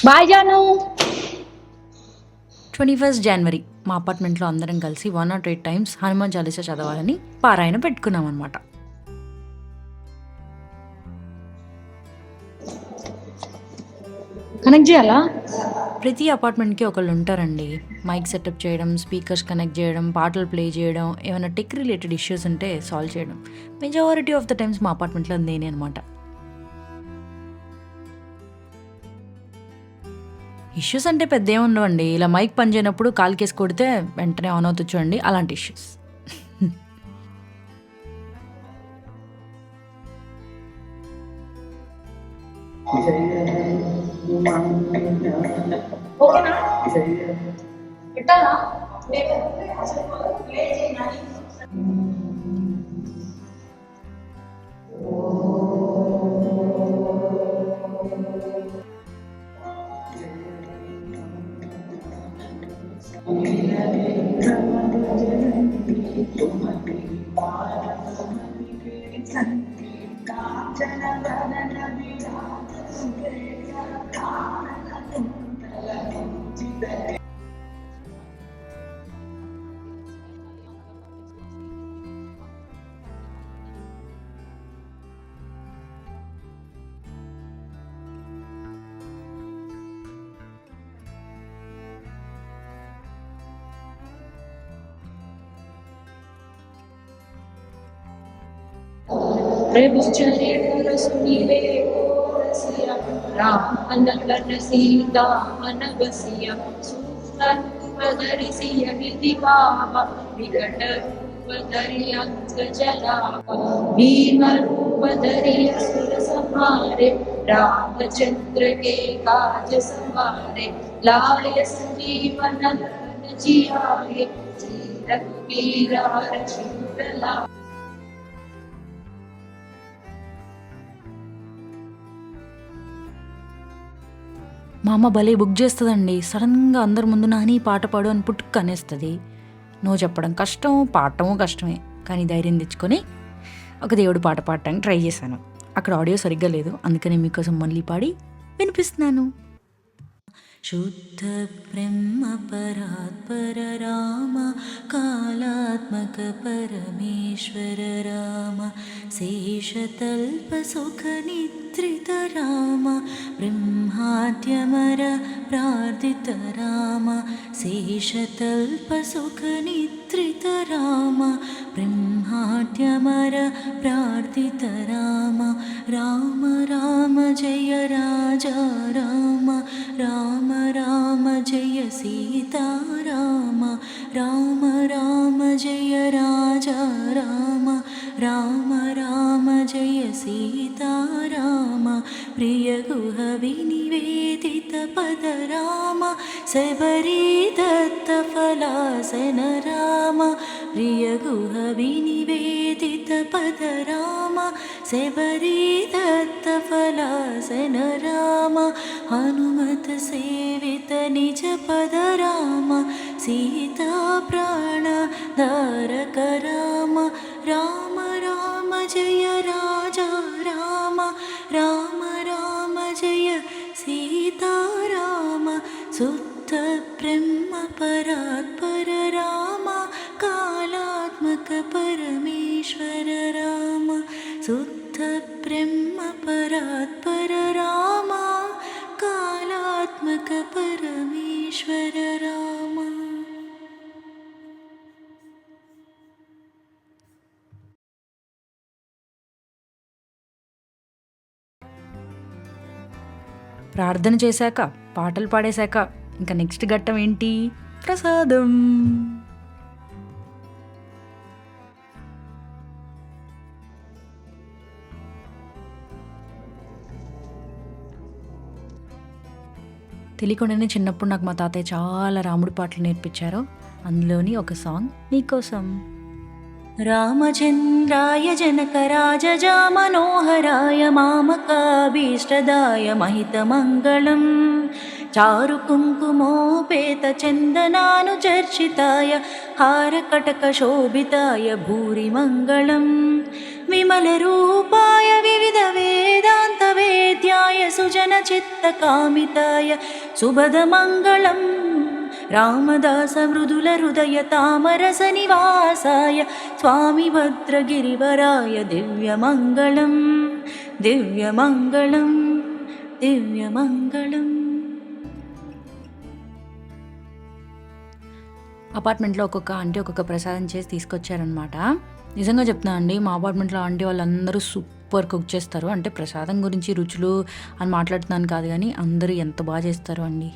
Bye Janu. 21st జనవరి మా అపార్ట్మెంట్లో అందరం కలిసి 108 టైమ్స్ హనుమాన్ చాలీసా చదవాలని పారాయణ పెట్టుకున్నాం అనమాట. కనెక్ట్ చేయాలా? ప్రతి అపార్ట్మెంట్కి ఒకళ్ళు ఉంటారండి. మైక్ సెటప్ చేయడం, స్పీకర్స్ కనెక్ట్ చేయడం, పాటలు ప్లే చేయడం, ఏమైనా టెక్ రిలేటెడ్ ఇష్యూస్ ఉంటే సాల్వ్ చేయడం. మెజారిటీ ఆఫ్ ద టైమ్స్ మా అపార్ట్మెంట్లో నేనే అనమాట. ఇష్యూస్ అంటే పెద్ద ఏమి ఉండవండి. ఇలా మైక్ పని చేయనప్పుడు కాలుకేసి కొడితే వెంటనే ఆన్ అవుతుంది చూడండి, అలాంటి ఇష్యూస్. ప్రభు చరిత్ర సునివే కోరసియ రామనగన సీతా అనగసియ సూరన్ పదరిసియ నిధి బావ వికట రూపధరి అంగ జలావ భీమ రూపధరి సుర సంహారే रामचंद्र के काज संवारे लाय संजीवन जियाए श्री रघुवीर हरषिला। మా అమ్మ భలే బుక్ చేస్తుందండి. సడన్గా అందరి ముందు నాని పాట పాడు అని పుట్టుకు అనేస్తుంది. నువ్వు చెప్పడం కష్టం, పాడటము కష్టమే. కానీ ధైర్యం తెచ్చుకొని ఒక దేవుడు పాట పాడటానికి ట్రై చేశాను. అక్కడ ఆడియో సరిగ్గా లేదు, అందుకని మీకోసం మళ్ళీ పాడి వినిపిస్తున్నాను. శుద్ధ బ్రహ్మ పరాత్పర రామ కాళాత్మక పరమేశ్వర రామ శేషతల్ప సుఖ నిద్రిత రామ బ్రహ్మాద్యమర ప్రార్థిత రామ శేషతల్ప సుఖ నిద్రిత రామ బ్రహ్మాద్యమర ప్రార్థిత రామ రామ రామ జయ రాజా రామ రామ రామ జయ సీతారామ రామ రామ జయ రాజా రామ రామ రామ జయ సీతారామ ప్రియ గుహ వినివేదిత పద రామ శబరీ దత్త ఫలాసన రామ ప్రియ గుహ వినివేదిత పద రామ శబరీ దత్త ఫలాసన రామ హనుమత సేవిత నిజ పద రామ సీతా ప్రాణ ధారక రామ రామ రామ జయ రాజా రామ రామ రామ జయ సీతారామ శుద్ధ బ్రహ్మ పరాత్పర రామ కాళాత్మక పరమేశ్వర రామ శుద్ధ బ్రహ్మ పరాత్పర రామ కాళాత్మక పరమేశ్వర రామ. ప్రార్థన చేశాక, పాటలు పాడేశాక ఇంకా నెక్స్ట్ ఘట్టం ఏంటి? ప్రసాదం. తెలియకుండానే చిన్నప్పుడు నాకు మా తాతయ్య చాలా రాముడి పాటలు నేర్పించారు. అందులోని ఒక సాంగ్ మీకోసం. రామచంద్రాయ జనకరాజజా మనోహరాయ మామకాభీష్టదాయ మహితమంగళం చారు కుంకుమోపేత చందనానుచర్చితాయ హారకటక శోభితాయ భూరి మంగళం विमलरूपाय विविधवेदान्तवेद्याय सुजनचित्तकामिताय सुभदमङ्गलं रामदासमृदुलहृदयतामरसनिवासाय स्वामी भद्रगिरिवराय दिव्यमङ्गलं दिव्यमङ्गलं दिव्यमङ्गलम्. అపార్ట్మెంట్లో ఒక్కొక్క ఆంటీ ఒక్కొక్క ప్రసాదం చేసి తీసుకొచ్చారనమాట. నిజంగా చెప్తున్నా అండి, మా అపార్ట్మెంట్లో ఆంటీ వాళ్ళందరూ సూపర్ కుక్ చేస్తారు. అంటే ప్రసాదం గురించి రుచులు అని మాట్లాడుతున్నాను కాదు, కానీ అందరూ ఎంత బాగా చేస్తారు అండి.